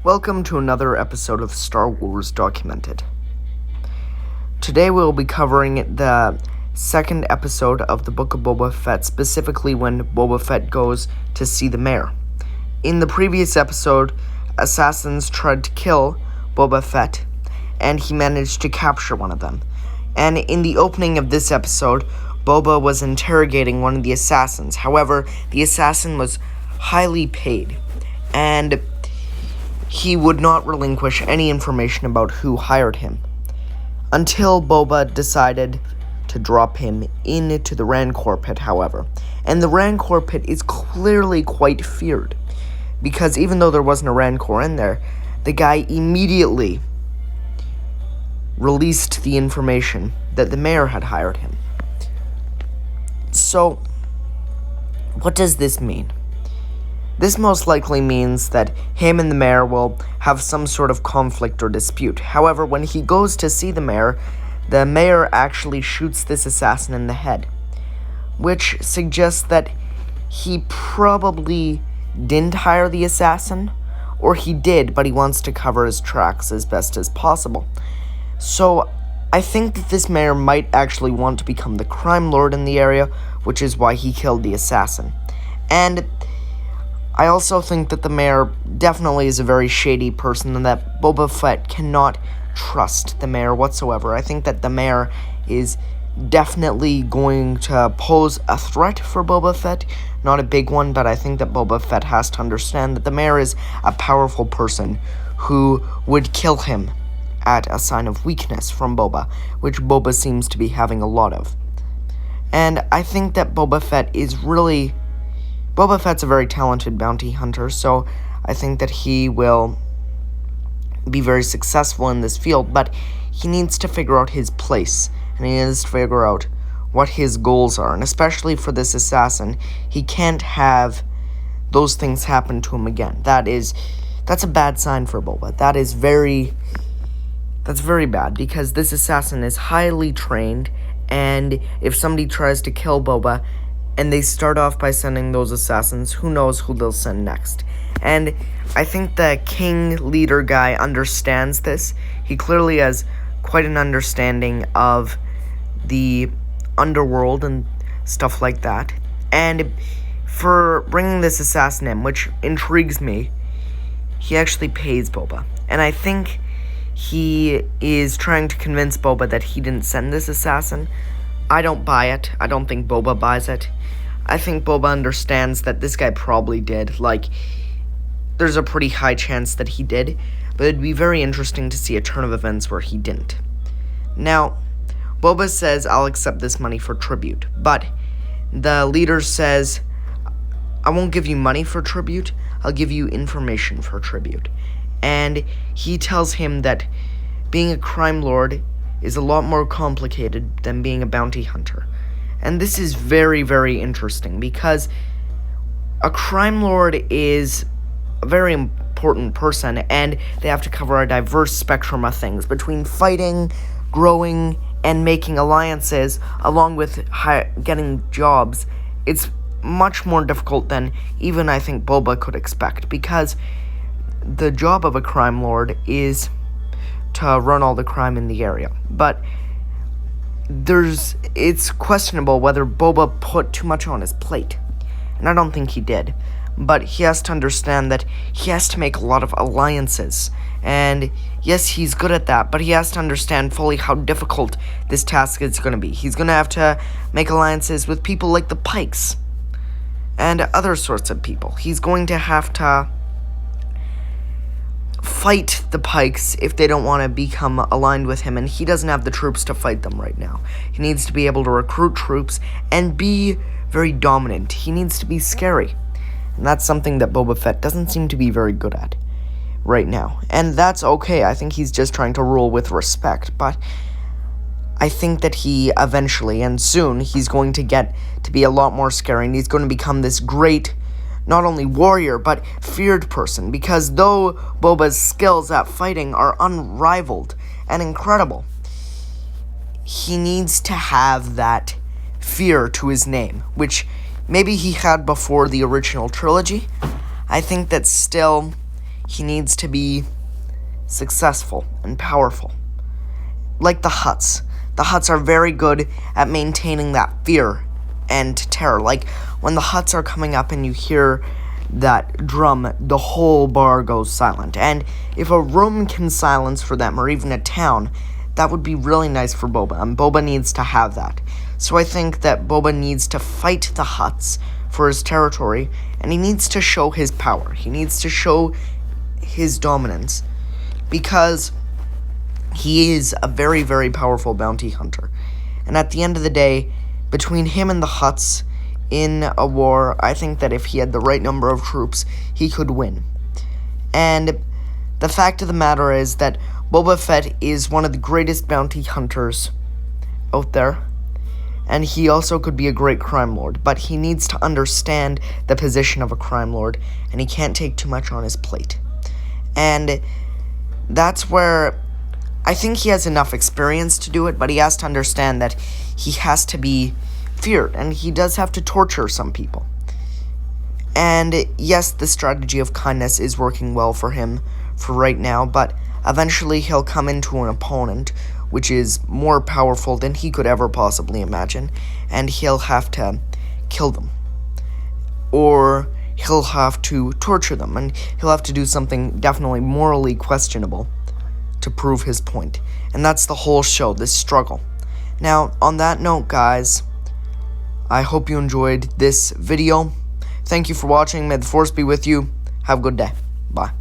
Welcome to another episode of Star Wars Documented. Today we'll be covering the second episode of the Book of Boba Fett, specifically when Boba Fett goes to see the mayor. In the previous episode, assassins tried to kill Boba Fett, and he managed to capture one of them. And in the opening of this episode, Boba was interrogating one of the assassins. However, the assassin was highly paid, and he would not relinquish any information about who hired him, until Boba decided to drop him into the Rancor pit, however. And the Rancor pit is clearly quite feared, because even though there wasn't a Rancor in there, the guy immediately released the information that the mayor had hired him. So, what does this mean? This most likely means that him and the mayor will have some sort of conflict or dispute. However, when he goes to see the mayor actually shoots this assassin in the head, which suggests that he probably didn't hire the assassin, or he did, but he wants to cover his tracks as best as possible. So, I think that this mayor might actually want to become the crime lord in the area, which is why he killed the assassin. And I also think that the mayor definitely is a very shady person and that Boba Fett cannot trust the mayor whatsoever. I think that the mayor is definitely going to pose a threat for Boba Fett. Not a big one, but I think that Boba Fett has to understand that the mayor is a powerful person who would kill him at a sign of weakness from Boba, which Boba seems to be having a lot of. And I think that Boba Fett's a very talented bounty hunter, so I think that he will be very successful in this field, but he needs to figure out his place, and he needs to figure out what his goals are, and especially for this assassin, he can't have those things happen to him again. That's a bad sign for Boba. That's very bad, because this assassin is highly trained, and if somebody tries to kill Boba, and they start off by sending those assassins, who knows who they'll send next. And I think the king leader guy understands this. He clearly has quite an understanding of the underworld and stuff like that. And for bringing this assassin in, which intrigues me, he actually pays Boba. And I think he is trying to convince Boba that he didn't send this assassin. I don't buy it. I don't think Boba buys it. I think Boba understands that this guy probably did. There's a pretty high chance that he did, but it'd be very interesting to see a turn of events where he didn't. Now, Boba says, I'll accept this money for tribute, but the leader says, I won't give you money for tribute, I'll give you information for tribute. And he tells him that being a crime lord is a lot more complicated than being a bounty hunter. And this is very, very interesting, because a crime lord is a very important person, and they have to cover a diverse spectrum of things, between fighting, growing, and making alliances, along with getting jobs. It's much more difficult than even I think Boba could expect, because the job of a crime lord is to run all the crime in the area. But it's questionable whether Boba put too much on his plate. And I don't think he did. But he has to understand that he has to make a lot of alliances. And yes, he's good at that, but he has to understand fully how difficult this task is going to be. He's going to have to make alliances with people like the Pikes and other sorts of people. He's going to have to fight the Pikes if they don't want to become aligned with him, and he doesn't have the troops to fight them right now. He needs to be able to recruit troops and be very dominant. He needs to be scary, and that's something that Boba Fett doesn't seem to be very good at right now, and that's okay. I think he's just trying to rule with respect, but I think that he eventually, and soon, he's going to get to be a lot more scary, and he's going to become this great, not only warrior, but feared person, because though Boba's skills at fighting are unrivaled and incredible, he needs to have that fear to his name, which maybe he had before the original trilogy. I think that still he needs to be successful and powerful. Like the Hutts. The Hutts are very good at maintaining that fear and terror. Like, when the Hutts are coming up and you hear that drum, the whole bar goes silent. And if a room can silence for them, or even a town, that would be really nice for Boba, and Boba needs to have that. So I think that Boba needs to fight the Hutts for his territory, and he needs to show his power. He needs to show his dominance, because he is a very, very powerful bounty hunter. And at the end of the day, between him and the Hutts in a war, I think that if he had the right number of troops, he could win. And the fact of the matter is that Boba Fett is one of the greatest bounty hunters out there, and he also could be a great crime lord, but he needs to understand the position of a crime lord, and he can't take too much on his plate. And that's where I think he has enough experience to do it, but he has to understand that he has to be feared, and he does have to torture some people. And yes, the strategy of kindness is working well for him for right now, but eventually he'll come into an opponent which is more powerful than he could ever possibly imagine, and he'll have to kill them. Or he'll have to torture them, and he'll have to do something definitely morally questionable to prove his point. And that's the whole show, this struggle. Now, on that note, guys, I hope you enjoyed this video. Thank you for watching. May the Force be with you. Have a good day. Bye.